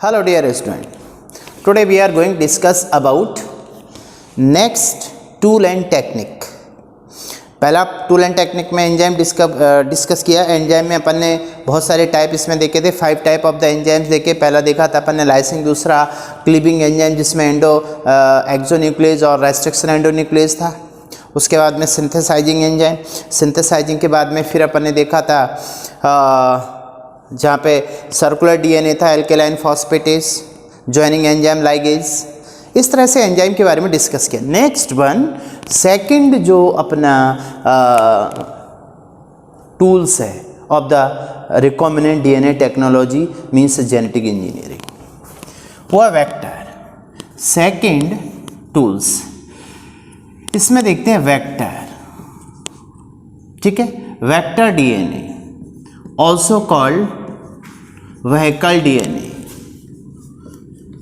Hello dear student. Today we are going to discuss about next tool and technique. पहला tool and technique में enzyme discuss किया. Enzyme में अपन ने बहुत सारे टाइप इसमें देखे थे. 5 टाइप ऑफ द एंजाइम्स देखे. पहला देखा था अपन ने लाइसिंग, दूसरा क्लीविंग एंजाइम जिसमें एक्सोन्यूक्लियस और रेस्ट्रिक्शन एंडोन्यूक्लियस था. उसके बाद में सिंथेसाइजिंग एंजाइम. सिंथेसाइजिंग के बाद में फिर अपन ने देखा था जहाँ पे सर्कुलर डीएनए था, alkaline phosphatase, joining enzyme ligase. इस तरह से एंजाइम के बारे में डिस्कस किया. नेक्स्ट वन, सेकंड जो अपना टूल्स है of the recombinant DNA technology means genetic engineering, वो है वेक्टर. सेकंड टूल्स इसमें देखते हैं वेक्टर. ठीक है, vector DNA also called vehicle DNA.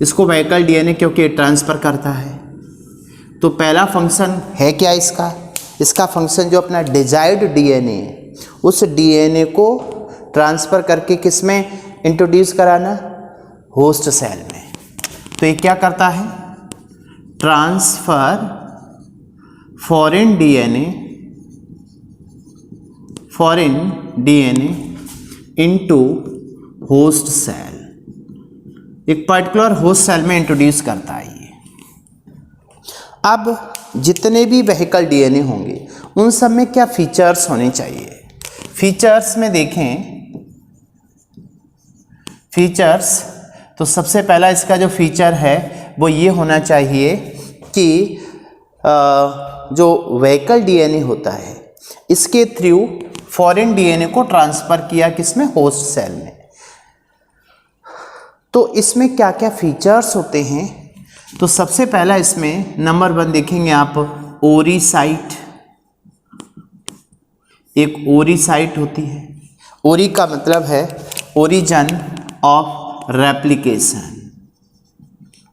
इसको व्हीकल डीएनए क्योंकि ट्रांसफर करता है. तो पहला फंक्शन है क्या इसका? इसका फंक्शन जो अपना डिजायर्ड डीएनए है उस डीएनए को ट्रांसफर करके किस में इंट्रोड्यूस कराना? होस्ट सेल में. तो ये क्या करता है? Transfer foreign DNA into host cell. एक पर्टिकुलर होस्ट सेल में इंट्रोड्यूस करता है ये. अब जितने भी व्हीकल डीएनए होंगे उन सब में क्या फीचर्स होने चाहिए? फीचर्स में देखें, फीचर्स तो सबसे पहला इसका जो फीचर है वो ये होना चाहिए कि जो व्हीकल डीएनए होता है इसके थ्रू फॉरेन डीएनए को ट्रांसफर किया किसमें? होस्ट सेल में. तो इसमें क्या क्या फीचर्स होते हैं? तो सबसे पहला इसमें नंबर 1 देखेंगे आप, ओरी साइट. एक ओरी साइट होती है. ओरी का मतलब है origin of replication.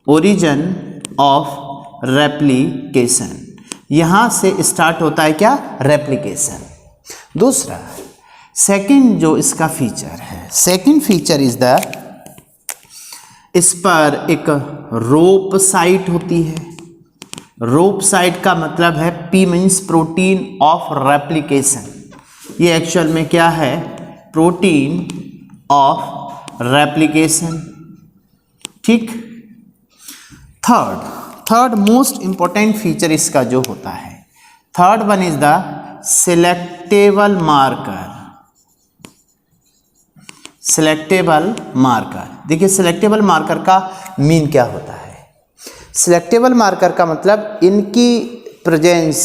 Origin of replication, यहां से स्टार्ट होता है क्या? रेप्लिकेशन. दूसरा सेकंड जो इसका फीचर है, सेकंड फीचर इज द, इस पर एक रोप साइट होती है. रोप साइट का मतलब है P means protein of replication. ये एक्चुअल में क्या है? Protein of replication. ठीक. थर्ड मोस्ट इंपॉर्टेंट फीचर इसका जो होता है, third one is the selectable marker. Selectable marker, देखिए सिलेक्टेबल मार्कर का मीन क्या होता है? सिलेक्टेबल मार्कर का मतलब इनकी प्रेजेंस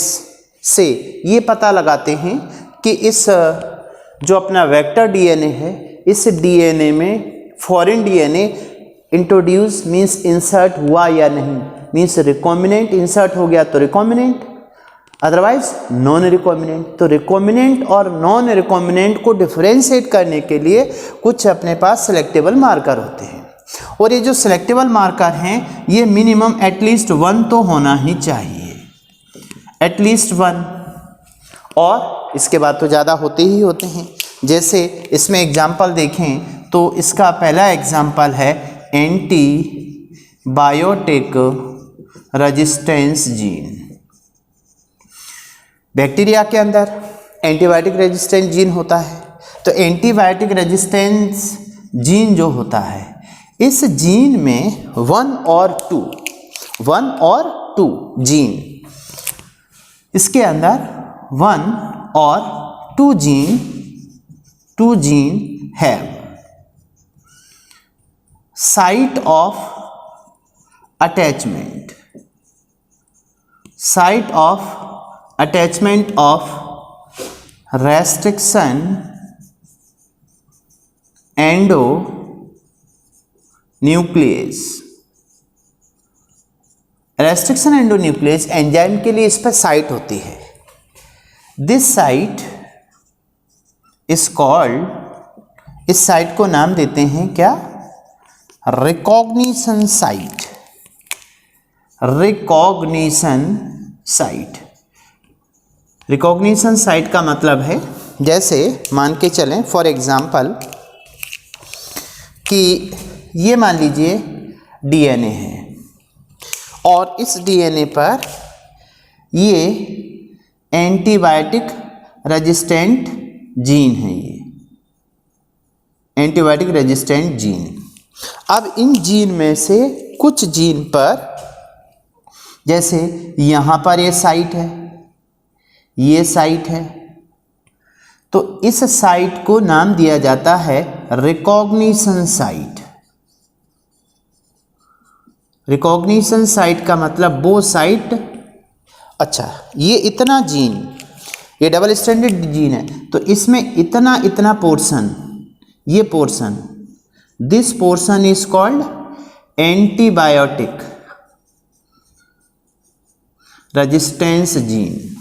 से ये पता लगाते हैं कि इस जो अपना वेक्टर डीएनए है इस डीएनए में foreign DNA introduce means insert हुआ या नहीं. मीन्स रिकॉम्बिनेंट इंसर्ट हो गया तो रिकॉम्बिनेंट, अदरवाइज नॉन रिकॉम्बिनेंट. तो रिकॉम्बिनेंट और नॉन रिकॉम्बिनेंट को डिफरेंशिएट करने के लिए कुछ अपने पास सिलेक्टेबल मार्कर होते हैं. और ये जो सिलेक्टेबल मार्कर हैं ये मिनिमम एटलीस्ट 1 तो होना ही चाहिए, एटलीस्ट 1. और इसके बाद तो ज़्यादा होते ही होते हैं. जैसे इसमें एग्जाम्पल देखें तो इसका पहला एग्जाम्पल है एंटीबायोटिक रेजिस्टेंस जीन. बैक्टीरिया के अंदर एंटीबायोटिक रेजिस्टेंस जीन होता है. तो एंटीबायोटिक रेजिस्टेंस जीन जो होता है इस जीन में 1 और 2 जीन, इसके अंदर 1 और 2 जीन है. Site of attachment of restriction endonuclease. Restriction endonuclease enzyme के लिए इस पर साइट होती है. दिस साइट इज कॉल्ड, इस साइट को नाम देते हैं क्या? Recognition site. रिकॉग्निशन साइट का मतलब है, जैसे मान के चलें फॉर एग्जांपल कि ये मान लीजिए डीएनए है और इस डीएनए पर ये एंटीबायोटिक रेजिस्टेंट जीन है, ये एंटीबायोटिक रेजिस्टेंट जीन। अब इन जीन में से कुछ जीन पर, जैसे यहाँ पर ये साइट है, ये साइट है, तो इस साइट को नाम दिया जाता है रिकॉग्निशन साइट। रिकॉग्निशन साइट का मतलब वो साइट, अच्छा ये इतना जीन, ये डबल स्ट्रैंडेड जीन है, तो इसमें इतना इतना पोर्शन, ये portion, this portion is called antibiotic resistance gene.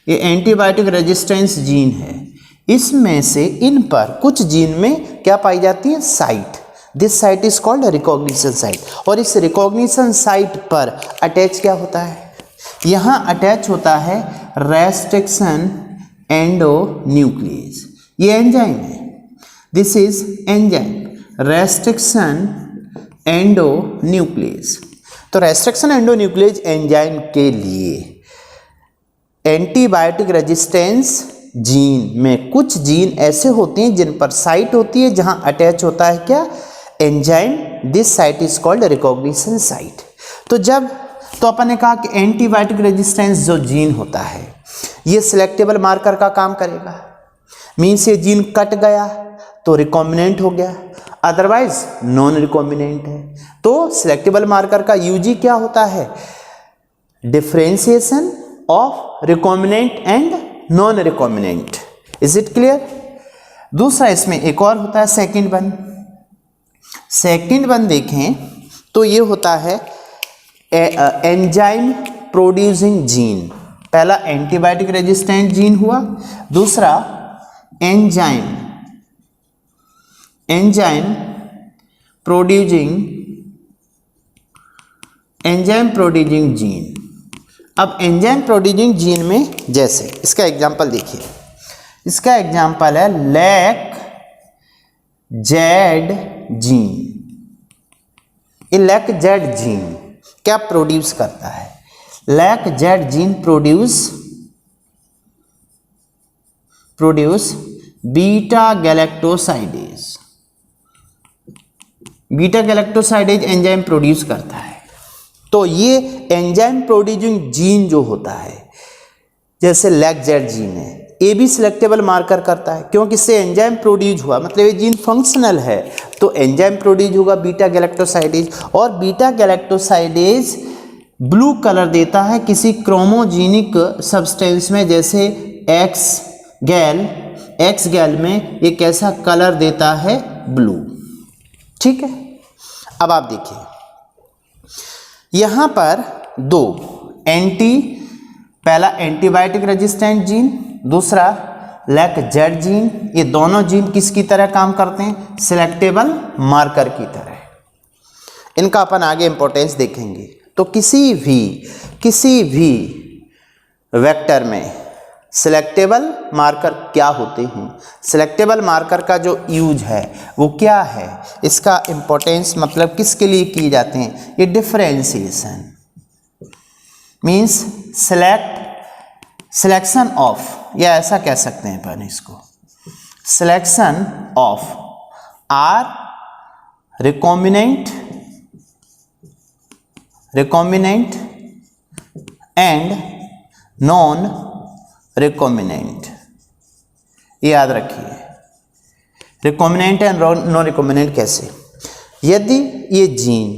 ये एंटीबायोटिक रेजिस्टेंस जीन है। इसमें से इन पर कुछ जीन में क्या पाई जाती है, site. This site is called recognition site. और इस रिकॉग्निशन साइट पर अटैच क्या होता है, यहाँ अटैच होता है रेस्ट्रिक्शन एंडोन्यूक्लियस। ये एंजाइम है, this is enzyme restriction endonuclease. तो रेस्ट्रिक्शन एंडोन्यूक्लियस एंजाइम के लिए एंटीबायोटिक रेजिस्टेंस जीन में कुछ जीन ऐसे होते हैं जिन पर साइट होती है जहां अटैच होता है क्या, enzyme. This site is called recognition site. तो अपन ने कहा कि एंटीबायोटिक रेजिस्टेंस जो जीन होता है ये सिलेक्टेबल मार्कर का काम करेगा। मीन्स ये जीन कट गया तो रिकॉम्बिनेंट हो गया, अदरवाइज नॉन रिकॉम्बिनेंट है। तो सिलेक्टेबल मार्कर का यूजी क्या होता है, differentiation of recombinant and non recombinant. Is it clear. दूसरा इसमें एक और होता है सेकंड वन। सेकंड वन देखें तो ये होता है एंजाइम प्रोड्यूसिंग जीन। पहला एंटीबायोटिक रेजिस्टेंट जीन हुआ, दूसरा एंजाइम प्रोड्यूसिंग जीन। अब एंजाइम प्रोड्यूसिंग जीन में जैसे इसका एग्जांपल देखिए, इसका एग्जांपल है लैक जेड जीन। ये लैक जेड जीन क्या प्रोड्यूस करता है, lac Z gene produce beta galactosidase. Beta galactosidase enzyme produce करता है। तो ये एंजाइम प्रोड्यूसिंग जीन जो होता है, जैसे लैक जेड जीन है, ये भी सिलेक्टेबल मार्कर करता है क्योंकि इससे एंजाइम प्रोड्यूस हुआ, मतलब ये जीन फंक्शनल है तो एंजाइम प्रोड्यूस होगा बीटा गैलेक्टोसाइडेज। और बीटा गैलेक्टोसाइडेज ब्लू कलर देता है किसी क्रोमोजेनिक सब्सटेंस में, जैसे एक्स गैल में ये कैसा कलर देता है, ब्लू। ठीक है। अब आप देखिए यहां पर दो पहला एंटीबायोटिक रेजिस्टेंट जीन, दूसरा लैक जेड जीन। ये दोनों जीन किसकी तरह काम करते हैं, सिलेक्टेबल मार्कर की तरह। इनका अपन आगे इंपॉर्टेंस देखेंगे। तो किसी भी वेक्टर में सिलेक्टेबल मार्कर क्या होते हैं, सिलेक्टेबल मार्कर का जो यूज है वो क्या है, इसका इंपॉर्टेंस मतलब किसके लिए किए जाते हैं, ये डिफरेंशिएशन मीन्स सिलेक्शन ऑफ, या ऐसा कह सकते हैं अपन इसको, selection of r recombinant and non recombinant. याद रखिए रिकॉम्बिनेंट एंड नॉन रिकॉम्बिनेंट कैसे, यदि ये जीन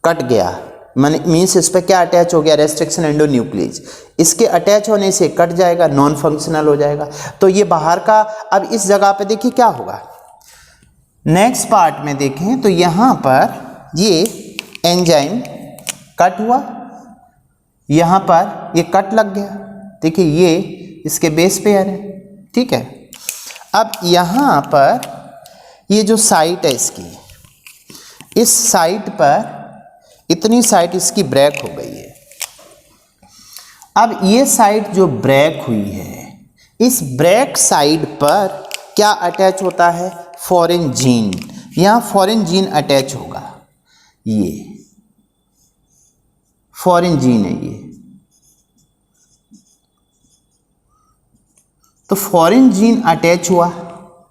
कट गया मीन्स इस पर क्या अटैच हो गया, रेस्ट्रिक्शन एंडोन्यूक्लियस, इसके अटैच होने से कट जाएगा, नॉन फंक्शनल हो जाएगा। तो ये बाहर का, अब इस जगह पे देखिए क्या होगा, नेक्स्ट पार्ट में देखें तो यहाँ पर ये एंजाइम कट हुआ, यहाँ पर ये कट लग गया, देखिए ये इसके बेस पेयर है। ठीक है। अब यहाँ पर ये जो साइट है इसकी, इस साइट पर इतनी साइट इसकी ब्रेक हो गई है। अब ये साइट जो ब्रेक हुई है, इस ब्रेक साइट पर क्या अटैच होता है, फॉरेन जीन। यहाँ फॉरेन जीन अटैच होगा, ये फॉरेन जीन है ये, तो फॉरेन जीन अटैच हुआ।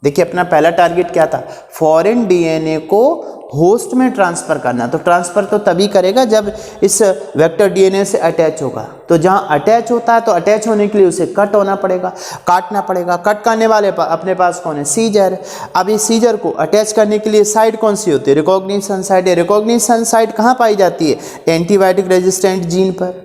देखिए अपना पहला टारगेट क्या था, फॉरेन डीएनए को होस्ट में ट्रांसफर करना। तो ट्रांसफर तो तभी करेगा जब इस वेक्टर डीएनए से अटैच होगा। तो जहां अटैच होता है तो अटैच होने के लिए उसे कट होना पड़ेगा, काटना पड़ेगा। कट करने वाले अपने पास कौन है, सीजर। अब इस सीजर को अटैच करने के लिए साइट कौन सी होती है, रिकॉग्निशन साइट है। रिकॉग्निशन साइट कहाँ पाई जाती है, एंटीबायोटिक रेजिस्टेंट जीन पर।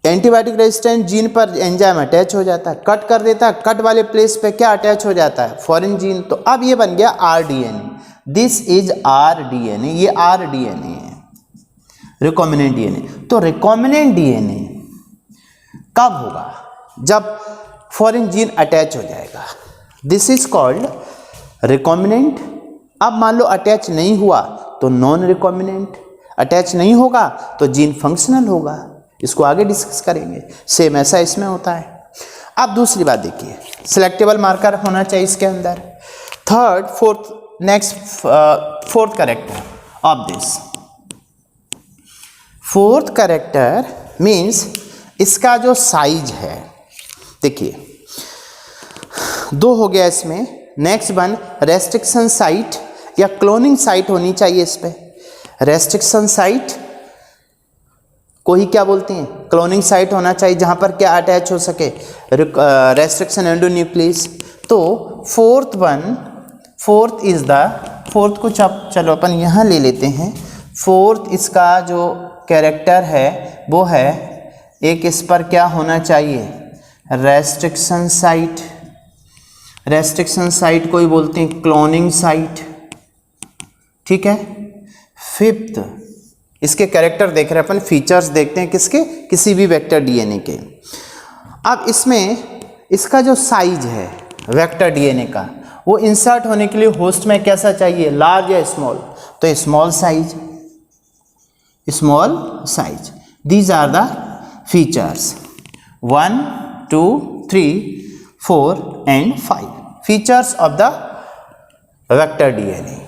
एंटीबायोटिक रेजिस्टेंट जीन पर एंजाइम अटैच हो जाता है, कट कर देता है। कट वाले प्लेस पे क्या अटैच हो जाता है, फॉरेन जीन। तो अब ये बन गया आरडीएनए, दिस इज आरडीएनए, ये आरडीएनए है, रिकॉम्बिनेंट डीएनए। तो रिकॉम्बिनेंट डीएनए कब होगा, जब फॉरेन जीन अटैच हो जाएगा, दिस इज कॉल्ड रिकॉम्बिनेंट। अब मान लो अटैच नहीं हुआ तो नॉन रिकॉम्बिनेंट, अटैच नहीं होगा तो जीन फंक्शनल होगा। इसको आगे डिस्कस करेंगे। सेम ऐसा इसमें होता है। अब दूसरी बात देखिए, सिलेक्टेबल मार्कर होना चाहिए इसके अंदर। Third fourth character of this, fourth character means इसका जो साइज है, देखिए दो हो गया इसमें। नेक्स्ट वन रेस्ट्रिक्शन साइट या क्लोनिंग साइट होनी चाहिए इस पे। रेस्ट्रिक्शन साइट को ही क्या बोलते हैं, क्लोनिंग साइट होना चाहिए, जहां पर क्या अटैच हो सके, रेस्ट्रिक्शन एंडोन्यूक्लियस। तो फोर्थ इज द, फोर्थ को चलो अपन यहाँ ले लेते हैं। फोर्थ इसका जो कैरेक्टर है वो है, एक इस पर क्या होना चाहिए, रेस्ट्रिक्शन साइट। रेस्ट्रिक्शन साइट को ही बोलते हैं क्लोनिंग साइट, ठीक है। फिफ्थ इसके कैरेक्टर देख रहे हैं अपन, फीचर्स देखते हैं किसके, किसी भी वेक्टर डीएनए के। अब इसमें इसका जो साइज है वेक्टर डीएनए का, वो इंसर्ट होने के लिए होस्ट में कैसा चाहिए, लार्ज या स्मॉल। तो small size, small size. These are the features 1, 2, 3, 4 and 5 features of the vector DNA.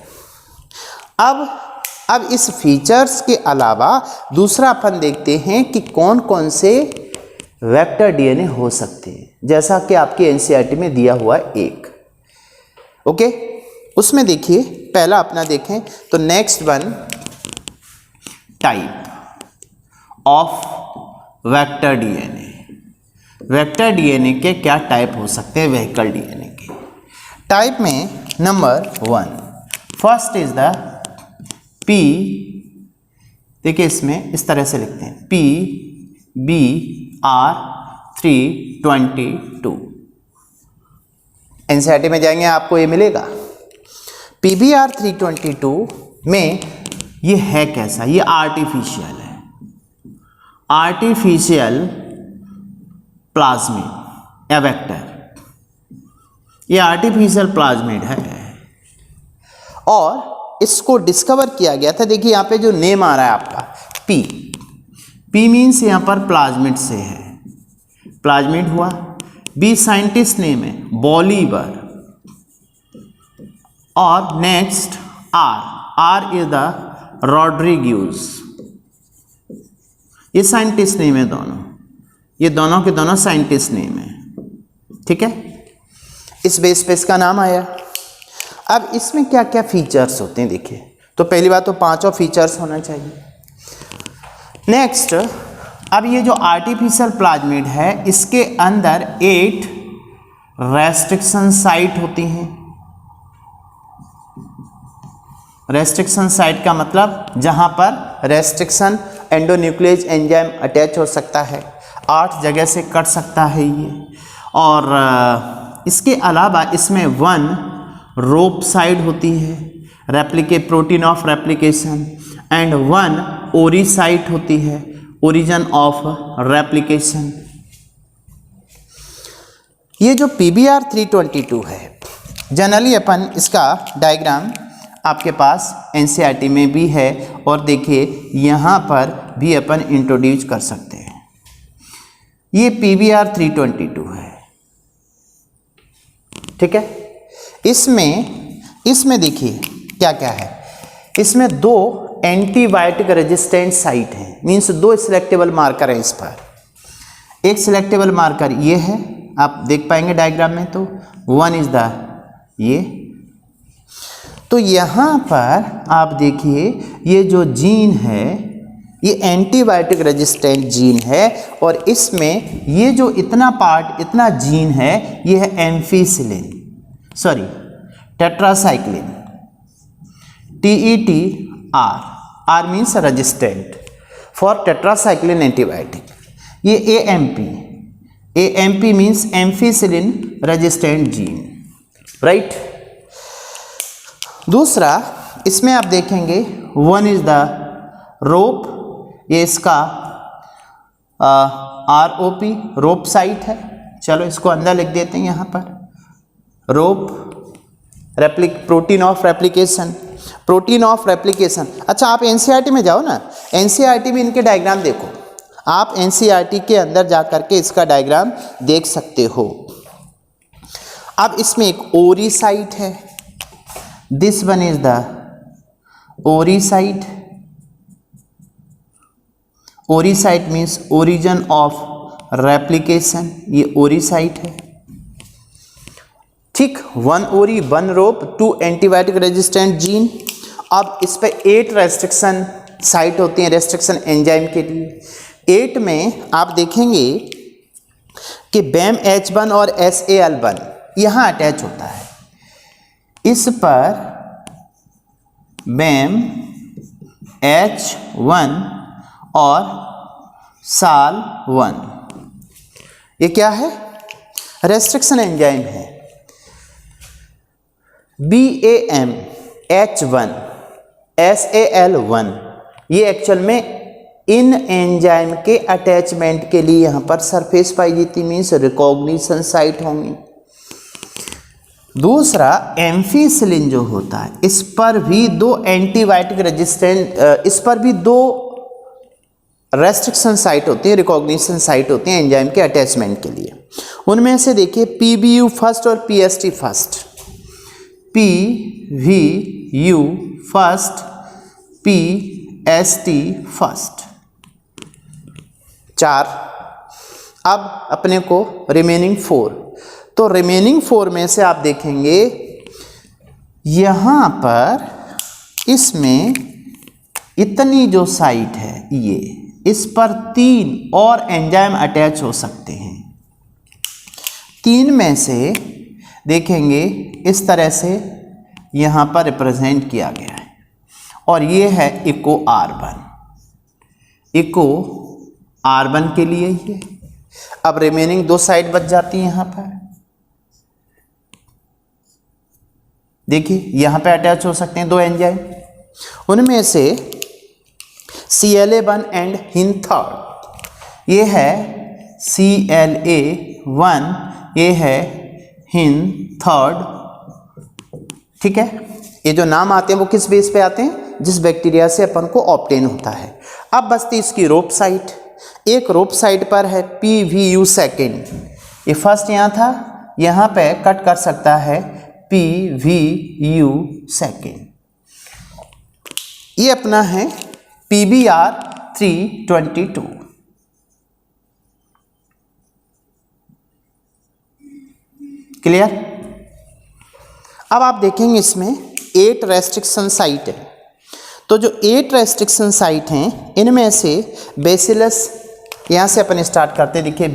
अब इस फीचर्स के अलावा दूसरा अपन देखते हैं कि कौन कौन से वेक्टर डीएनए हो सकते हैं, जैसा कि आपके एनसीईआरटी में दिया हुआ है एक। ओके, उसमें देखिए पहला अपना देखें तो next one, type of vector DNA. Vector DNA के क्या टाइप हो सकते हैं, व्हीकल डीएनए के टाइप में number 1 first is the P. देखिए इसमें इस तरह से लिखते हैं PBR322। एनसीईआरटी में जाएंगे आपको ये मिलेगा। PBR322 में ये है कैसा, ये आर्टिफिशियल है, आर्टिफिशियल प्लाज्मिड या वेक्टर, ये आर्टिफिशियल प्लाज्मिड है और इसको डिस्कवर किया गया था। देखिए यहाँ पे जो नेम आ रहा है आपका पी मीन्स यहाँ पर प्लाज्मिड से है, प्लाज्मिड हुआ। बी साइंटिस्ट नेम है बॉलीवर, और next R is the Rodriguez, ये साइंटिस्ट नेम है दोनों, ये दोनों के दोनों साइंटिस्ट नेम है, ठीक है। इस बेस पे इसका नाम आया। अब इसमें क्या क्या फीचर्स होते हैं देखिए, तो पहली बात तो पांचों फीचर्स होना चाहिए। नेक्स्ट, अब ये जो आर्टिफिशियल प्लाज्मिड है इसके अंदर 8 रेस्ट्रिक्शन साइट होती हैं। रेस्ट्रिक्शन साइट का मतलब जहां पर रेस्ट्रिक्शन एंडोन्यूक्लियस एंजाइम अटैच हो सकता है, 8 जगह से कट सकता है ये। और इसके अलावा इसमें 1 रोप साइड होती है, replicate protein of replication, and 1 ओरी साइट होती है, ओरिजिन ऑफ रेप्लिकेशन। ये जो PBR322 है, जनरली अपन इसका डायग्राम आपके पास एनसीईआरटी में भी है और देखिए यहाँ पर भी अपन इंट्रोड्यूस कर सकते हैं। ये PBR322 है, ठीक है। इसमें देखिए क्या क्या है इसमें? 2 एंटीबायोटिक रेजिस्टेंट साइट हैं, मीन्स 2 सिलेक्टेबल मार्कर हैं इस पर। एक सिलेक्टेबल मार्कर ये है, आप देख पाएंगे डायग्राम में, तो वन इज द ये। तो यहाँ पर आप देखिए ये जो जीन है ये एंटीबायोटिक रेजिस्टेंट जीन है, और इसमें ये जो इतना पार्ट, इतना जीन है, ये है ampicillin, sorry tetracycline, TETR, R means resistant for tetracycline antibiotic. ये AMP means ampicillin resistant gene, right. दूसरा इसमें आप देखेंगे वन इज द रोप, ये इसका ROP रोप साइट है। चलो इसको अंदर लिख देते हैं यहाँ पर, rope protein of replication, protein of replication. अच्छा आप NCERT में जाओ ना, NCERT में इनके डायग्राम देखो, आप NCERT के अंदर जा करके इसका डायग्राम देख सकते हो। अब इसमें एक ओरी साइट है, दिस वन इज द ओरी साइट। ओरी site means origin of replication, ये ओरी साइट है, ठीक। 1 ओरी 1 रोप 2 एंटीबायोटिक रेजिस्टेंट जीन। अब इस पे 8 रेस्ट्रिक्शन साइट होती हैं रेस्ट्रिक्शन एंजाइम के लिए। 8 में आप देखेंगे कि BAMH1 और SAL1 यहाँ अटैच होता है, इस पर BAMH1 और SAL1 ये क्या है? रेस्ट्रिक्शन एंजाइम है। BAMH1 SAL1 ये एक्चुअल में इन एंजाइम के अटैचमेंट के लिए यहाँ पर सरफेस पाई जाती, मीन्स रिकॉग्निशन साइट होंगी। दूसरा एम्फीसिलिन जो होता है, इस पर भी 2 एंटीबायोटिक रेजिस्टेंट, इस पर भी 2 रेस्ट्रिक्शन साइट होती है, रिकॉग्निशन साइट होती हैं एंजाइम के अटैचमेंट के लिए। उनमें से देखिए PBU फर्स्ट और PST first, PVU first, PST first, 4। अब अपने को रिमेनिंग 4, तो रिमेनिंग 4 में से आप देखेंगे यहाँ पर इसमें इतनी जो साइट है ये, इस पर 3 और एंजाइम अटैच हो सकते हैं। 3 में से देखेंगे इस तरह से यहाँ पर रिप्रेजेंट किया गया है, और ये है इको R1 के लिए ये। अब रिमेनिंग 2 साइड बच जाती हैं यहाँ पर, देखिए यहाँ पे अटैच हो सकते हैं 2 एंजाइम, उनमें से CLA1 एंड HIN3, ये है CLA1, ये है HIN3, ठीक है। ये जो नाम आते हैं वो किस बेस पे आते हैं? जिस बैक्टीरिया से अपन को ऑब्टेन होता है। अब बचती इसकी रोप साइट, एक रोप साइट पर है PVU सेकेंड, ये फर्स्ट यहाँ था, यहाँ पे कट कर सकता है PVU सेकेंड, ये अपना है PBR 322। क्लियर? अब आप देखेंगे इसमें 8 रेस्ट्रिक्शन साइट है, तो जो 8 रेस्ट्रिक्शन साइट हैं इनमें से बेसिलस, यहाँ से अपन स्टार्ट करते हैं, देखिए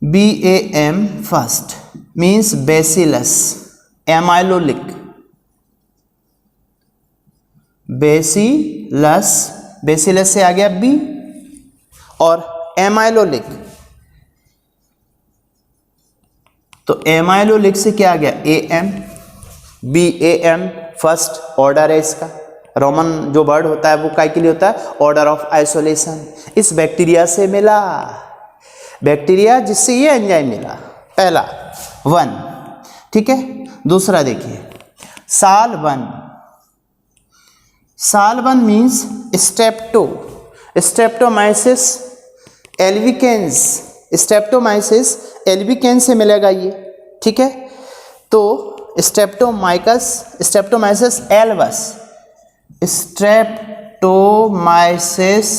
BAM फर्स्ट मीन्स बेसिलस एमाइलोलिक, बेसिलस से आ गया B, और एमाइलोलिक, तो एमाइलोलिक से क्या आ गया AM, BAM फर्स्ट ऑर्डर है इसका, रोमन जो वर्ड होता है वो काय के लिए होता है? Order of isolation. इस बैक्टीरिया से मिला, बैक्टीरिया जिससे ये एंजाइम मिला, पहला 1, ठीक है। दूसरा देखिए SAL1 मीन्स स्ट्रेप्टोमाइसिस एल्बिकेंस से मिलेगा ये, ठीक है। तो स्ट्रेप्टोमाइसिस एल्बस, स्ट्रेप्टोमाइसिस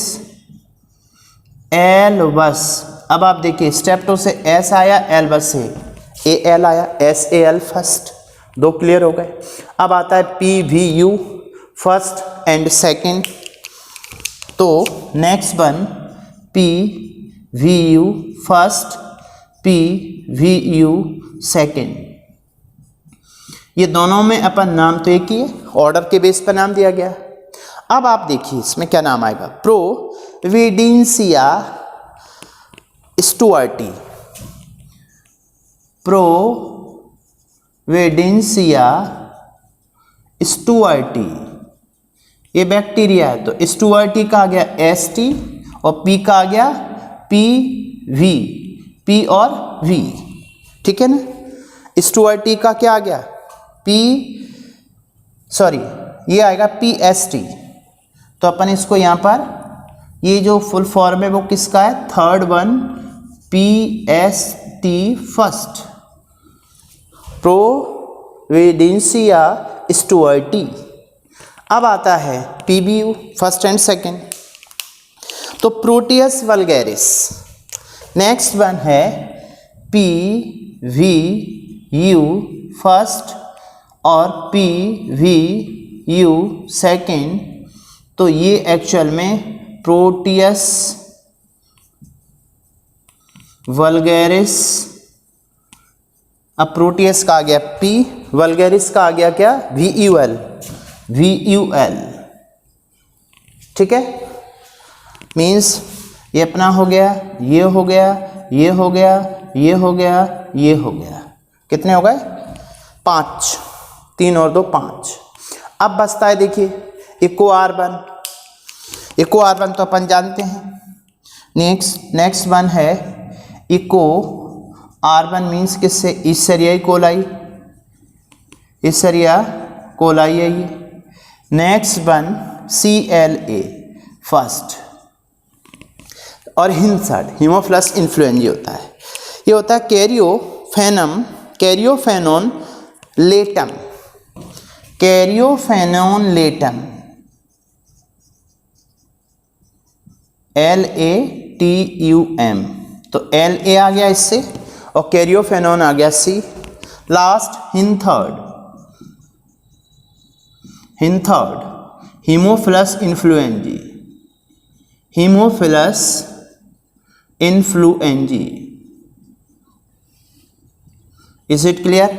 एल्बस। अब आप देखिए स्ट्रेप्टो से एस आया, एल्बस से ए एल आया, एस ए एल फर्स्ट, दो क्लियर हो गए। अब आता है P V U first and second, तो next one P V U first, P V U second, ये दोनों में अपन नाम तो एक ही है, ऑर्डर के बेस पर नाम दिया गया। अब आप देखिए इसमें क्या नाम आएगा, प्रोविडेंसिया स्टुअर्टी, प्रोविडेंसिया स्टुअर्टी, ये बैक्टीरिया है, तो स्टुअर्टी का आ गया एस टी और पी का आ गया पी वी, पी और वी, ठीक है ना। स्टुअर्टी का क्या आ गया ये आएगा पी एस टी, तो अपन इसको यहाँ पर ये जो फुल फॉर्म है वो किसका है, third one P S T first, Providencia stuartii. अब आता है पीबीयू फर्स्ट एंड सेकंड, तो प्रोटियस वल्गैरिस। नेक्स्ट वन है पी वी यू फर्स्ट और पी वी यू सेकंड, तो ये एक्चुअल में प्रोटियस वल्गैरिस। अब प्रोटियस का आ गया पी, वल्गैरिस का आ गया क्या V U L, V U L, ठीक है। मीन्स ये अपना हो गया, ये हो गया, ये हो गया, ये हो गया, ये हो गया, कितने हो गए 5, 3 और 2 5। अब बचता है देखिए इको आर्बन, इको आर्बन तो अपन जानते हैं। नेक्स्ट वन है इको आर्बन, मीन्स किससे, ईसरियाई कोलाई, ईसरिया कोलाई है ये। नेक्स्ट वन CLA फर्स्ट, और हिंसड हीमोफिलस इन्फ्लुएंजा होता है, ये होता है Caryophanon latum, Caryophanon latum, LATUM, तो LA आ गया इससे और कैरियोफेनोन आ गया C। Last hind third Haemophilus influenzae, Haemophilus influenzae. Is it clear.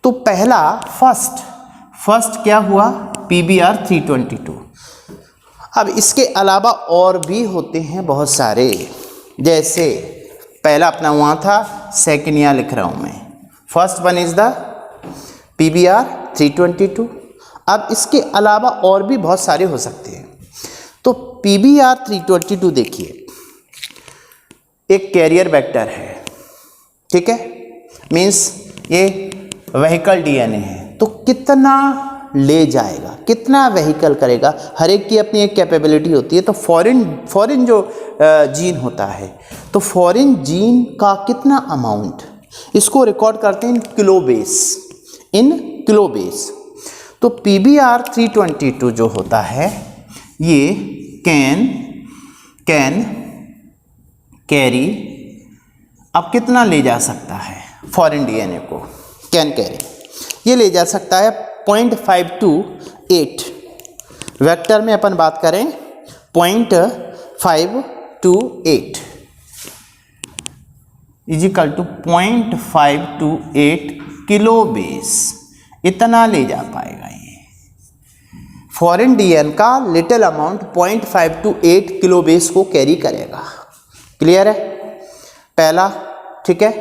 तो पहला फर्स्ट क्या हुआ PBR 322। अब इसके अलावा और भी होते हैं बहुत सारे, जैसे पहला अपना वहाँ था, सेकंड यहाँ लिख रहा हूँ मैं, first one is the PBR 322। अब इसके अलावा और भी बहुत सारे हो सकते हैं। तो PBR 322 देखिए, एक कैरियर वेक्टर है, ठीक है, मीन्स ये व्हीकल DNA है, तो कितना ले जाएगा, कितना व्हीकल करेगा, हर एक की अपनी एक कैपेबिलिटी होती है। तो फॉरेन जो जीन होता है, तो फॉरेन जीन का कितना अमाउंट, इसको रिकॉर्ड करते हैं इन किलोबेस। तो PBR 322 जो होता है ये कैन कैरी, अब कितना ले जा सकता है फॉरेन DNA को, कैन कैरी ये ले जा सकता है 0.528, वेक्टर में अपन बात करें 0.528 इजिकल टू 0.528 किलो बेस, इतना ले जा पाएगा ये फॉरेन DNA का लिटिल अमाउंट 0.528 किलो बेस को कैरी करेगा। क्लियर है पहला, ठीक है।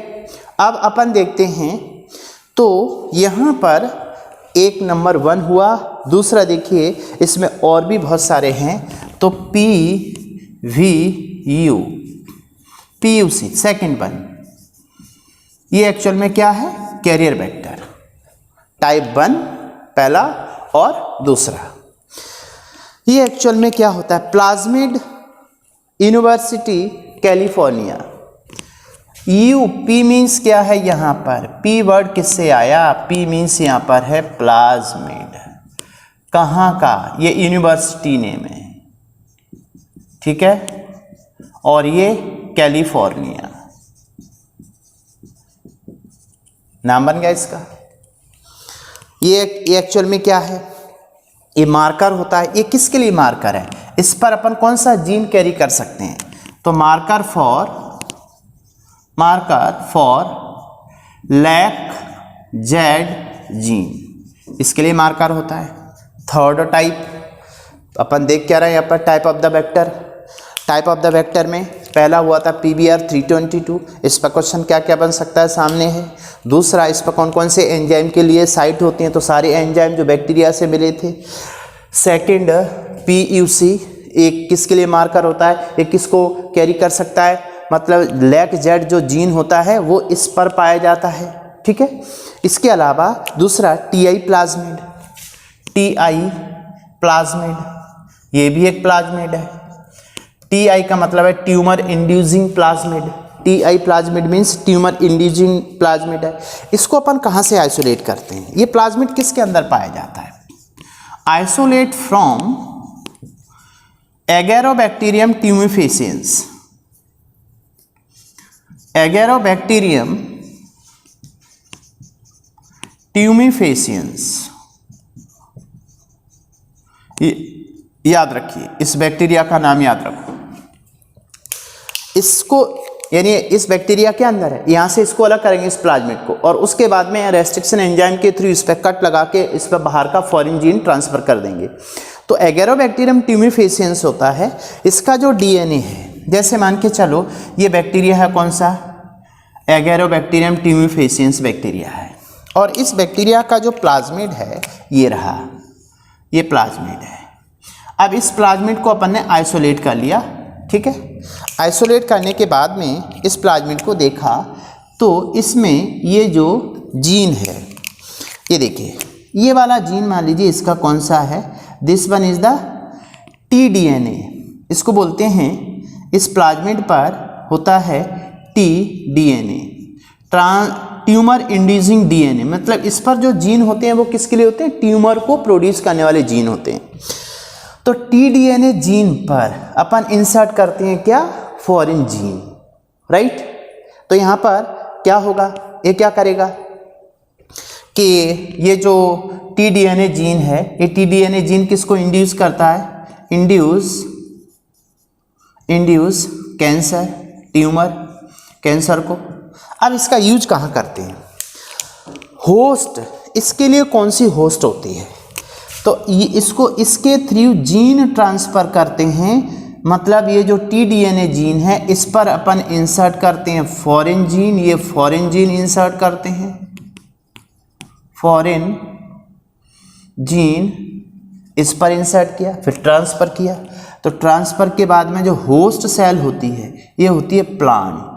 अब अपन देखते हैं, तो यहाँ पर एक नंबर 1 हुआ, दूसरा देखिए इसमें और भी बहुत सारे हैं। तो PUC सेकेंड वन, ये एक्चुअल में क्या है, कैरियर वेक्टर टाइप 1 पहला और दूसरा। ये एक्चुअल में क्या होता है, plasmid university California, you, P means क्या है यहाँ पर, पी वर्ड किससे आया, पी मीन्स यहाँ पर है प्लाज्मिड। कहाँ का, ये यूनिवर्सिटी नेम है, ठीक है, और ये कैलिफोर्निया नाम बन गया इसका। ये एक्चुअल में क्या है, ये मार्कर होता है। ये किसके लिए मार्कर है, इस पर अपन कौन सा जीन कैरी कर सकते हैं, तो marker for lac Z gene, इसके लिए मार्कर होता है। थर्ड टाइप अपन देख क्या रहे हैं यहाँ पर, type of the vector. Type of the vector में पहला हुआ था PBr 322, इस पर क्वेश्चन क्या क्या बन सकता है सामने है। दूसरा, इस पर कौन कौन से एंजाइम के लिए साइट होती हैं, तो सारे एंजाइम जो बैक्टीरिया से मिले थे। सेकंड, PUC एक किसके लिए मार्कर होता है, एक किसको कैरी कर सकता है, मतलब लैक जेड जो जीन होता है वो इस पर पाया जाता है, ठीक है। इसके अलावा दूसरा TI प्लाज्मिड, ये भी एक प्लाज्मिड है। TI का मतलब है tumour inducing plasmid, TI plasmid means tumour inducing plasmid है। इसको अपन कहाँ से आइसोलेट करते हैं, ये प्लाज्मिड किसके अंदर पाया जाता है, आइसोलेट फ्रॉम एगैरोबैक्टीरियम ट्यूमिफेसिएंस। एगैरोबैक्टीरियम ट्यूमिफेसिएंस, याद रखिए, इस बैक्टीरिया का नाम याद रखो। इसको यानी इस बैक्टीरिया के अंदर है, यहाँ से इसको अलग करेंगे इस प्लाज्मिड को, और उसके बाद में रेस्ट्रिक्शन एंजाइम के थ्रू इस पर कट लगा के इस पर बाहर का फॉरेन जीन ट्रांसफर कर देंगे। तो एगैरोबैक्टीरियम ट्यूमिफेसिएंस होता है, इसका जो DNA है, जैसे मान के चलो ये बैक्टीरिया है, कौन सा, एगैरोबैक्टीरियम ट्यूमिफेसिएंस बैक्टीरिया है, और इस बैक्टीरिया का जो प्लाज्मिड है ये रहा, ये प्लाज्मिड है। अब इस प्लाज्मिड को अपन ने आइसोलेट कर लिया, ठीक है। आइसोलेट करने के बाद में इस प्लाज्मिड को देखा तो इसमें ये जो जीन है, ये देखिए, ये वाला जीन मान लीजिए इसका कौन सा है, this one is the tDNA, इसको बोलते हैं, इस प्लाज्मिड पर होता है tDNA, ट्यूमर इंड्यूसिंग DNA, मतलब इस पर जो जीन होते हैं वो किसके लिए होते हैं, ट्यूमर को प्रोड्यूस करने वाले जीन होते हैं। तो tDNA जीन पर अपन इंसर्ट करते हैं क्या, फॉरेन जीन, राइट। तो यहाँ पर क्या होगा, ये क्या करेगा कि ये जो tDNA जीन है, ये tDNA जीन किसको इंड्यूस करता है, इंड्यूस कैंसर, ट्यूमर, कैंसर को। अब इसका यूज कहाँ करते हैं, होस्ट, इसके लिए कौन सी होस्ट होती है, तो ये इसको इसके थ्रू जीन ट्रांसफर करते हैं, मतलब ये जो tDNA जीन है इस पर अपन इंसर्ट करते हैं फॉरेन जीन, ये फॉरेन जीन इंसर्ट करते हैं, फॉरेन जीन इस पर इंसर्ट किया, फिर ट्रांसफ़र किया। तो ट्रांसफ़र के बाद में जो होस्ट सेल होती है ये होती है प्लांट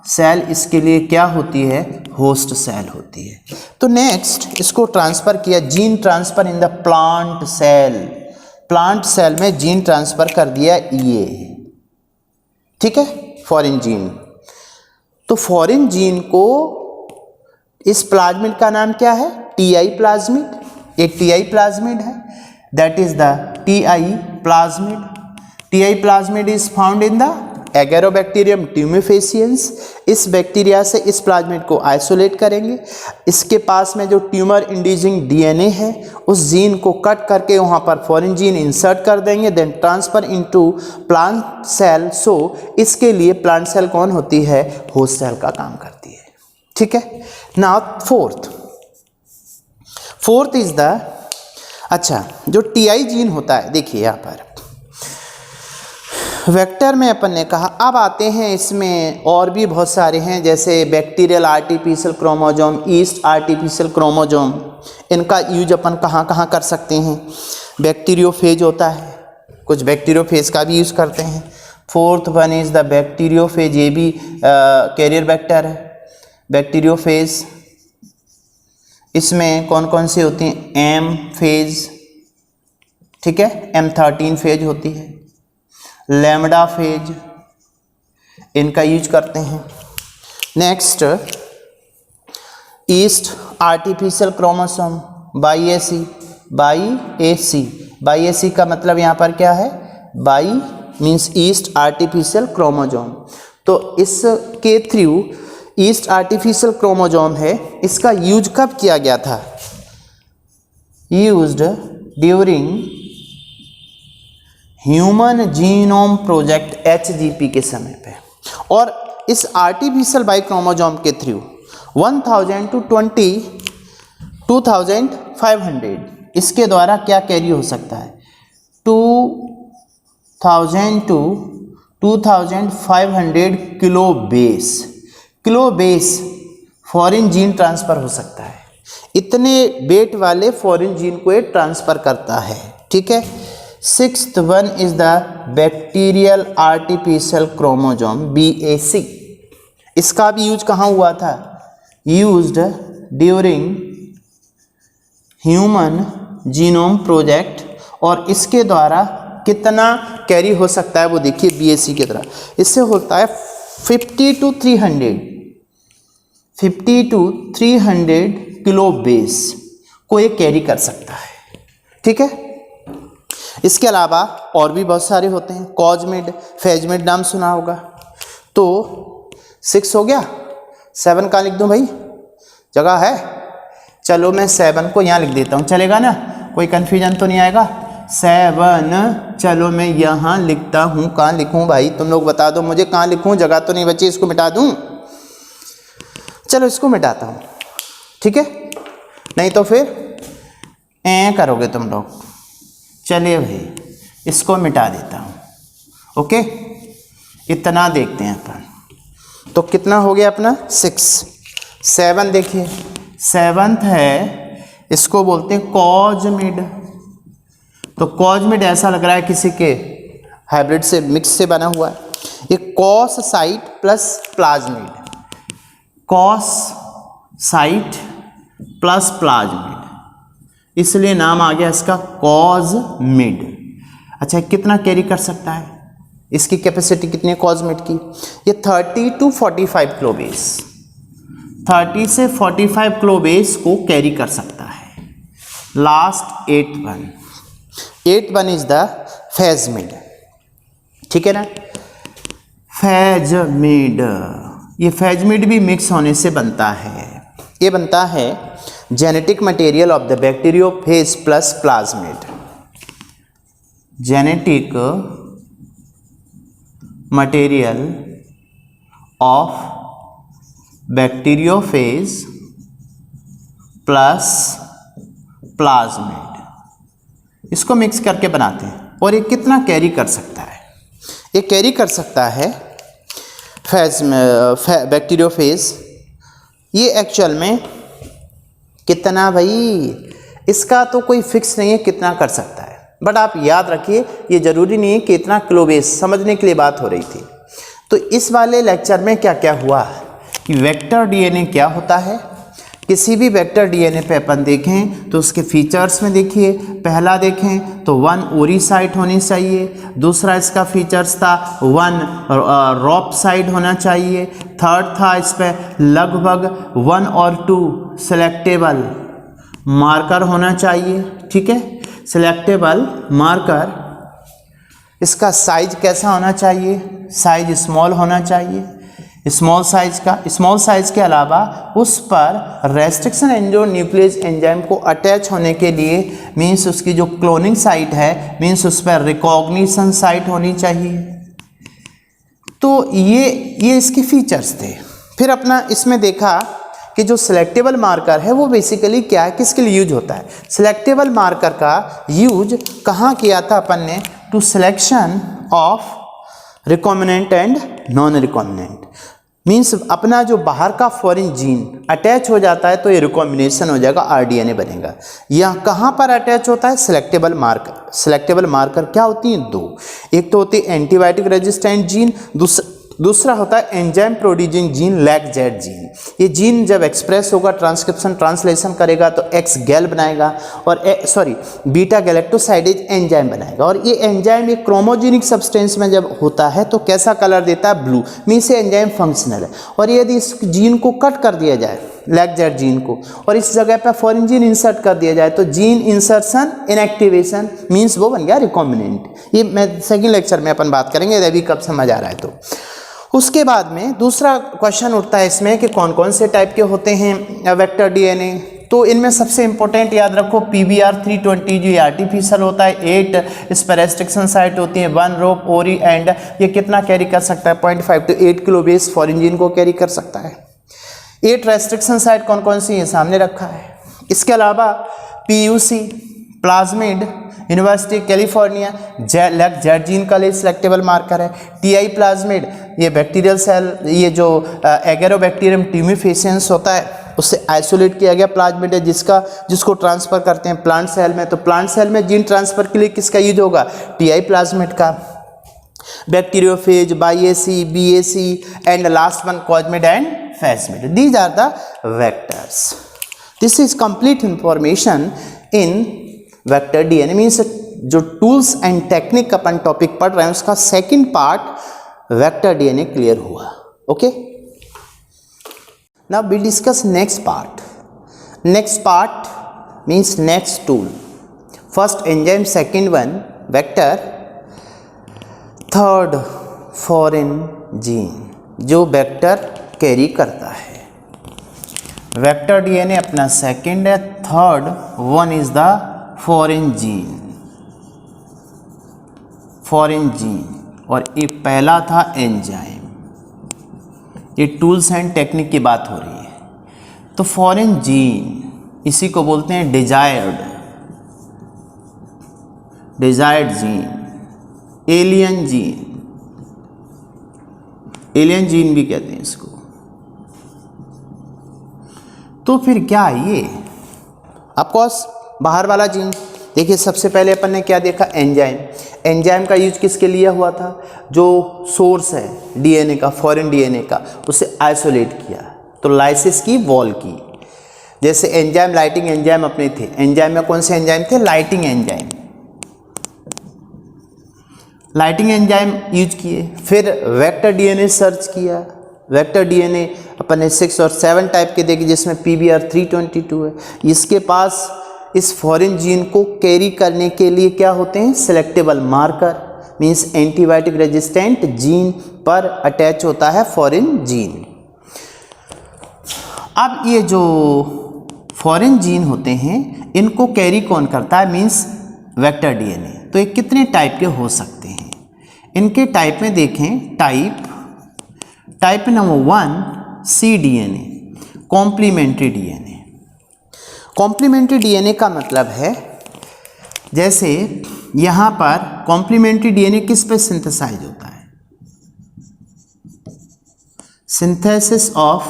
सेल, इसके लिए क्या होती है, होस्ट सेल होती है। तो नेक्स्ट इसको ट्रांसफ़र किया, gene transfer in the plant cell में जीन ट्रांसफ़र कर दिया ये, ठीक है, फॉरेन जीन। तो फॉरेन जीन को इस प्लाज्मिड का नाम क्या है, TI प्लाज्मिड, एक TI प्लाज्मिड है, that is the TI plasmid. TI plasmid is found in the Agrobacterium tumefaciens. इस बैक्टीरिया से इस प्लाज्मिड को आइसोलेट करेंगे, इसके पास में जो ट्यूमर इंड्यूसिंग DNA है उस जीन को कट करके वहाँ पर फॉरेन जीन इंसर्ट कर देंगे, then transfer into plant cell. So इसके लिए प्लांट सेल कौन होती है, होस्ट सेल का काम करती है, ठीक है। नाउ फोर्थ इज द, अच्छा जो TI जीन होता है, देखिए यहाँ पर वेक्टर में अपन ने कहा। अब आते हैं इसमें और भी बहुत सारे हैं, जैसे bacterial artificial chromosome, yeast artificial chromosome, इनका यूज अपन कहाँ कहाँ कर सकते हैं। बैक्टीरियोफेज होता है, कुछ बैक्टीरियोफेज का भी यूज़ करते हैं। Fourth one is the bacteriophage, ये भी कैरियर बैक्टर है। बैक्टीरियोफेज इसमें कौन कौन सी होती हैं, M फेज, ठीक है, M13 फेज होती है, लैम्डा फेज, इनका यूज करते हैं। Next, yeast artificial chromosome, Y A C का मतलब यहाँ पर क्या है, Y means yeast artificial chromosome. तो इसके थ्रू ईस्ट आर्टिफिशियल क्रोमोसोम है, इसका यूज कब किया गया था, used during human genome project HGP के समय पे। और इस आर्टिफिशियल बाई क्रोमोसोम के थ्रू 1000 to 2500 इसके द्वारा क्या कैरी हो सकता है, 2000 to 2500 kilo base foreign gene transfer हो सकता है। इतने वेट वाले फॉरेन जीन को ये ट्रांसफ़र करता है, ठीक है। 6th one is the bacterial artificial chromosome BAC। इसका भी यूज कहाँ हुआ था, used during human genome project. और इसके द्वारा कितना कैरी हो सकता है वो देखिए BAC की तरह, इससे होता है 50 to 300 किलो बेस को ये कैरी कर सकता है, ठीक है। इसके अलावा और भी बहुत सारे होते हैं, कॉजमिड, फेजमिड नाम सुना होगा। तो 6 हो गया, 7 का लिख दूं भाई, जगह है, चलो मैं 7 को यहाँ लिख देता हूँ, चलेगा ना, कोई कन्फ्यूजन तो नहीं आएगा। 7 चलो मैं यहाँ लिखता हूँ, कहाँ लिखूँ भाई, तुम लोग बता दो मुझे, कहाँ लिखूँ, जगह तो नहीं बची, इसको मिटा दूँ, चलो इसको मिटाता हूँ, ठीक है, नहीं तो फिर करोगे तुम लोग। चलिए भाई इसको मिटा देता हूँ, ओके, इतना देखते हैं अपन। तो कितना हो गया अपना 6, 7 देखिए, 7th है, इसको बोलते हैं कॉजमिड। तो कॉजमिड ऐसा लग रहा है किसी के हाइब्रिड से मिक्स से बना हुआ है। ये cos site plus plasmid, cos site plus plasmid, इसलिए नाम आ गया इसका कॉजमिड। अच्छा, कितना कैरी कर सकता है, इसकी कैपेसिटी कितनी है कॉजमिड की, ये 30 to 45 किलो बेस, 30 से 45 किलो बेस को कैरी कर सकता है। Last 8th one is the phagemid, ठीक है ना। फेजमिड, ये फेजमिड भी मिक्स होने से बनता है, ये बनता है genetic material of the bacteriophage plus plasmid, genetic material of bacteriophage plus plasmid, इसको मिक्स करके बनाते हैं। और ये कितना कैरी कर सकता है, ये कैरी कर सकता है बैक्टीरियोफेज, ये एक्चुअल में कितना भाई, इसका तो कोई फिक्स नहीं है कितना कर सकता है, बट आप याद रखिए ये ज़रूरी नहीं है कि इतना किलो बेस, समझने के लिए बात हो रही थी। तो इस वाले लेक्चर में क्या क्या हुआ कि वेक्टर डीएनए क्या होता है, किसी भी वेक्टर डीएनए पे अपन देखें तो उसके फीचर्स में देखिए, पहला देखें तो 1 ओरी साइट होनी चाहिए, दूसरा इसका फीचर्स था 1 रॉप साइड होना चाहिए, थर्ड था इस पे लगभग 1 और 2 सिलेक्टेबल मार्कर होना चाहिए, ठीक है, सिलेक्टेबल मार्कर। इसका साइज कैसा होना चाहिए, साइज स्मॉल होना चाहिए, स्मॉल साइज का, स्मॉल साइज के अलावा उस पर रेस्ट्रिक्शन एंडोन्यूक्लियस एंजाइम को अटैच होने के लिए मीन्स उसकी जो क्लोनिंग साइट है, मीन्स उस पर रिकॉग्निशन साइट होनी चाहिए। तो ये इसके फीचर्स थे। फिर अपना इसमें देखा कि जो सिलेक्टेबल मार्कर है वो बेसिकली क्या है, किसके लिए यूज होता है। सिलेक्टेबल मार्कर का यूज कहाँ किया था अपन ने, to selection of recombinant and non recombinant, means अपना जो बाहर का फॉरेन जीन अटैच हो जाता है तो ये रिकॉम्बिनेशन हो जाएगा, आरडीएनए बनेगा। यह कहाँ पर अटैच होता है, सिलेक्टेबल मार्कर। सिलेक्टेबल मार्कर क्या होती हैं, 2, एक तो होती है एंटीबायोटिक रेजिस्टेंट जीन, दूसरा होता है enzyme producing gene lack-Z gene. ये जीन जब एक्सप्रेस होगा, ट्रांसक्रिप्शन ट्रांसलेशन करेगा तो एक्स गैल बनाएगा और बीटा गैलेक्टोसाइडेज एंजाइम बनाएगा। और ये एंजाइम एक क्रोमोजेनिक सब्सटेंस में जब होता है तो कैसा कलर देता है? ब्लू। मीन्स ये एंजाइम फंक्शनल है। और यदि इस जीन को कट कर दिया जाए, लैक-जेड जीन को, और इस जगह पर फॉरेन जीन इंसर्ट कर दिया जाए तो जीन इंसर्शन इनएक्टिवेशन मीन्स वो बन गया रिकॉम्बिनेंट। ये मैं सेकेंड लेक्चर में अपन बात करेंगे, यदि कब समझ आ रहा है तो। उसके बाद में दूसरा क्वेश्चन उठता है इसमें कि कौन कौन से टाइप के होते हैं वेक्टर डीएनए। तो इनमें सबसे इंपॉर्टेंट याद रखो PBR 320 जो ये आर्टिफिशियल होता है, 8 इस पर रेस्ट्रिक्शन साइट होती है, 1 रोप ओरी एंड ये कितना कैरी कर सकता है? 0.5 to 8 kilo base foreign gene को कैरी कर सकता है। 8 रेस्ट्रिक्शन साइट कौन कौन सी है सामने रखा है। इसके अलावा PUC plasmid university California Z gene का लिए सिलेक्टेबल मार्कर है। TI प्लाज्मिड ये बैक्टीरियल सेल, ये जो एगेरोबैक्टीरियम ट्यूमिफेसियंस होता है उससे आइसोलेट किया गया प्लाज्मिड है जिसको ट्रांसफर करते हैं प्लांट सेल में। तो प्लांट सेल में जीन ट्रांसफर के लिए किसका यूज होगा? TI प्लाज्मिड का। Bacteriophage, BAC, BAC and last one cosmid and phasmid. These are the vectors. This is complete information in vector DNA. Means जो टूल्स एंड टेक्निक अपन topic पढ़ रहे हैं उसका second part vector DNA clear हुआ। Okay, now we discuss next part. Next part means next tool. First enzyme, second one vector, third foreign gene जो vector carry करता है। वेक्टर डीएनए अपना सेकंड है, third one is the foreign gene. Foreign gene और ये पहला था enzyme. ये टूल्स एंड टेक्निक की बात हो रही है। तो फॉरेन जीन इसी को बोलते हैं desired gene, alien gene, alien gene भी कहते हैं इसको। तो फिर क्या ये ऑफकोर्स बाहर वाला जीन। देखिए सबसे पहले अपन ने क्या देखा? एंजाइम। एंजाइम का यूज किसके लिए हुआ था? जो सोर्स है डीएनए का, फॉरेन डीएनए का, उसे आइसोलेट किया तो लाइसिस की, वॉल की। जैसे एंजाइम, लाइटिंग एंजाइम अपने थे। एंजाइम में कौन से एंजाइम थे? Lighting enzyme. Lighting enzyme use किए। फिर वेक्टर डीएनए सर्च किया। वेक्टर डीएनए अपन ने 6 और 7 टाइप के देखे जिसमें PBR 322 है। इसके पास इस फॉरेन जीन को कैरी करने के लिए क्या होते हैं? Selectable marker. Means antibiotic resistant gene पर अटैच होता है फॉरेन जीन। अब ये जो फॉरेन जीन होते हैं इनको कैरी कौन करता है? Means vector DNA. तो ये कितने टाइप के हो सकते हैं? इनके टाइप में देखें। Type number 1 cDNA, complementary DNA. Complementary DNA का मतलब है जैसे यहाँ पर कॉम्प्लीमेंट्री डीएनए किस पे सिंथेसाइज होता है? Synthesis of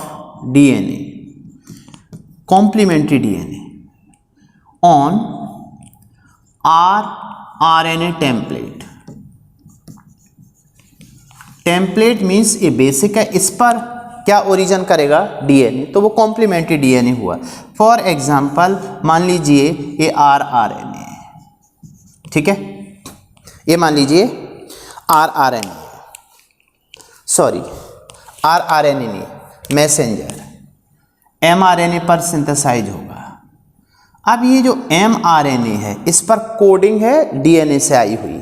DNA, complementary DNA on rRNA template. Template means ये बेसिक है, इस पर क्या ओरिजिन करेगा? डीएनए, तो वो कॉम्प्लीमेंट्री डीएनए हुआ। फॉर एग्जाम्पल मान लीजिए ये rRNA है, ठीक है? ये मान लीजिए rRNA, सॉरी rRNA नहीं, मैसेंजर mRNA पर सिंथेसाइज होगा। अब ये जो mRNA है इस पर कोडिंग है डीएनए से आई हुई।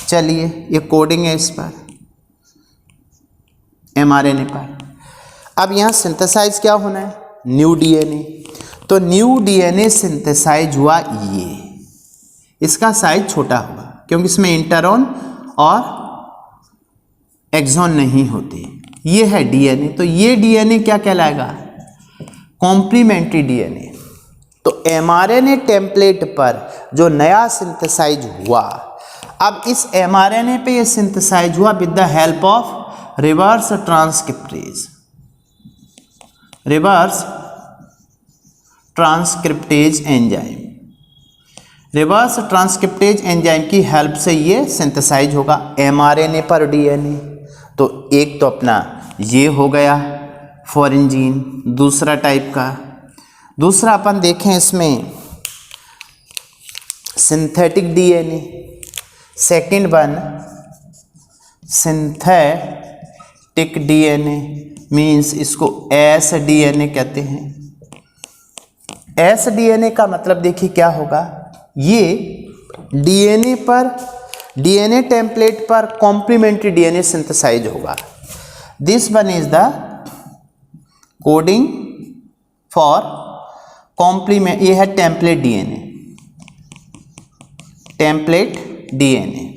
चलिए ये कोडिंग है इस पर mRNA पर। अब यहाँ सिंथेसाइज क्या होना है? New DNA. तो न्यू डीएनए सिंथेसाइज हुआ, ये इसका साइज छोटा होगा क्योंकि इसमें इंटरॉन और एक्सॉन नहीं होते। ये है डीएनए। तो ये डीएनए क्या कहलाएगा? Complementary DNA. तो एमआरएनए टेम्पलेट पर जो नया सिंथेसाइज हुआ, अब इस एमआरएनए पे ये सिंथेसाइज हुआ with the help of reverse transcriptase. Reverse transcriptase enzyme, reverse transcriptase enzyme की हेल्प से ये सिंथेसाइज होगा एमआरएनए पर डीएनए। तो एक तो अपना ये हो गया फॉरेन जीन, दूसरा टाइप का। दूसरा अपन देखें इसमें synthetic DNA, second one synthetic DNA means इसको एस डीएनए कहते हैं। एस डीएनए का मतलब देखिए क्या होगा, ये डीएनए पर, डीएनए टेम्पलेट पर कॉम्प्लीमेंट्री डीएनए सिंथेसाइज होगा। This one is the coding for complement, ये है टेम्पलेट डीएनए, टेम्पलेट डीएनए।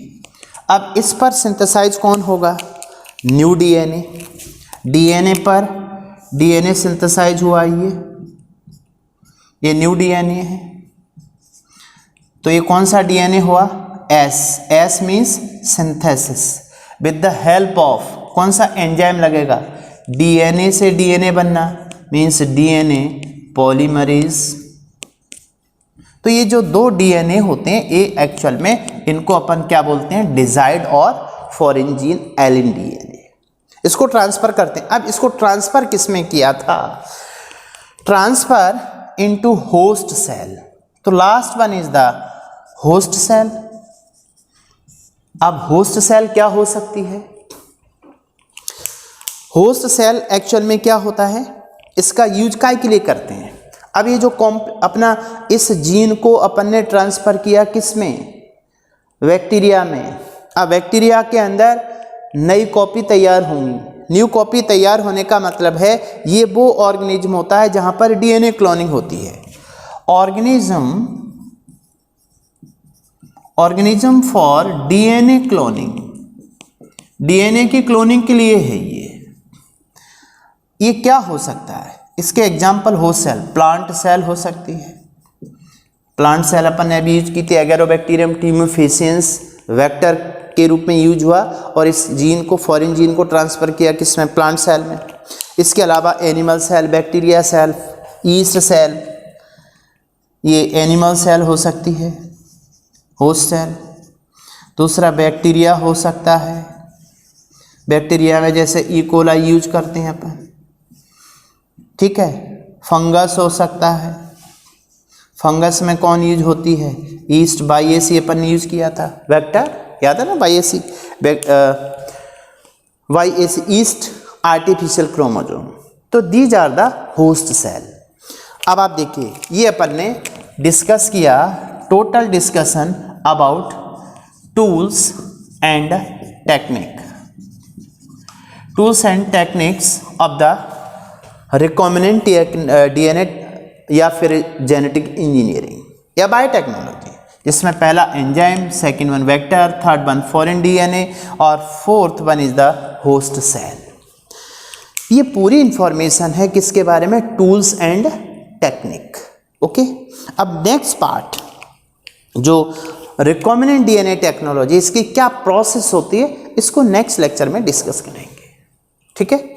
अब इस पर सिंथेसाइज कौन होगा, न्यू डीएनए। डीएनए पर डीएनए सिंथेसाइज हुआ, ये न्यू डीएनए है। तो ये कौन सा डीएनए हुआ, S. S means synthesis with the help of, कौन सा एंजाइम लगेगा, डीएनए से डीएनए बनना मीन्स डीएनए पॉलीमरेज। तो ये जो दो डीएनए होते हैं ये एक्चुअल में इनको अपन क्या बोलते हैं, डिजाइड और फॉरेन जीन एलिन डीएनए। इसको ट्रांसफर करते हैं। अब इसको ट्रांसफर किसमें किया था, ट्रांसफर इनटू होस्ट सेल। तो last one is the host cell. अब होस्ट सेल क्या हो सकती है, होस्ट सेल एक्चुअल में क्या होता है, इसका यूज काय के लिए करते हैं। अब ये जो अपना इस जीन को अपन ने ट्रांसफर किया किसमें, बैक्टीरिया में। अब बैक्टीरिया के अंदर नई कॉपी तैयार होंगी। न्यू कॉपी तैयार होने का मतलब है ये वो ऑर्गेनिज्म होता है जहां पर डीएनए क्लोनिंग होती है। Organism for DNA cloning, DNA की क्लोनिंग के लिए है ये क्या हो सकता है, इसके example host cell, plant cell हो सकती है। प्लांट सेल अपन ने अभी यूज की थी, एगेरोबैक्टीरियम टीमोफेसियंस वेक्टर के रूप में यूज हुआ और इस जीन को, फॉरेन जीन को ट्रांसफर किया किसमें, प्लांट सेल में। इसके अलावा animal cell, bacteria cell, yeast cell, ये एनिमल सेल हो सकती है, होस्ट सेल। दूसरा बैक्टीरिया हो सकता है, बैक्टीरिया में जैसे ई कोलाई यूज करते हैं अपन, ठीक है। फंगस हो सकता है, फंगस में कौन यूज होती है, ईस्ट, बाईएसी अपन ने यूज किया था, वेक्टर याद है ना, BAC, YAC yeast artificial chromosome. तो these are the host cell. अब आप देखिए ये अपन ने डिस्कस किया, total discussion about tools and technique, tools and techniques of the recombinant DNA या फिर जेनेटिक इंजीनियरिंग या बायोटेक्नोलॉजी, जिसमें पहला एंजाइम, second one vector, third one foreign DNA और fourth one is the host cell. ये पूरी इंफॉर्मेशन है किसके बारे में, टूल्स एंड टेक्निक। ओके, अब नेक्स्ट पार्ट जो रिकॉम्बिनेंट डीएनए टेक्नोलॉजी, इसकी क्या प्रोसेस होती है, इसको नेक्स्ट लेक्चर में डिस्कस करेंगे, ठीक है।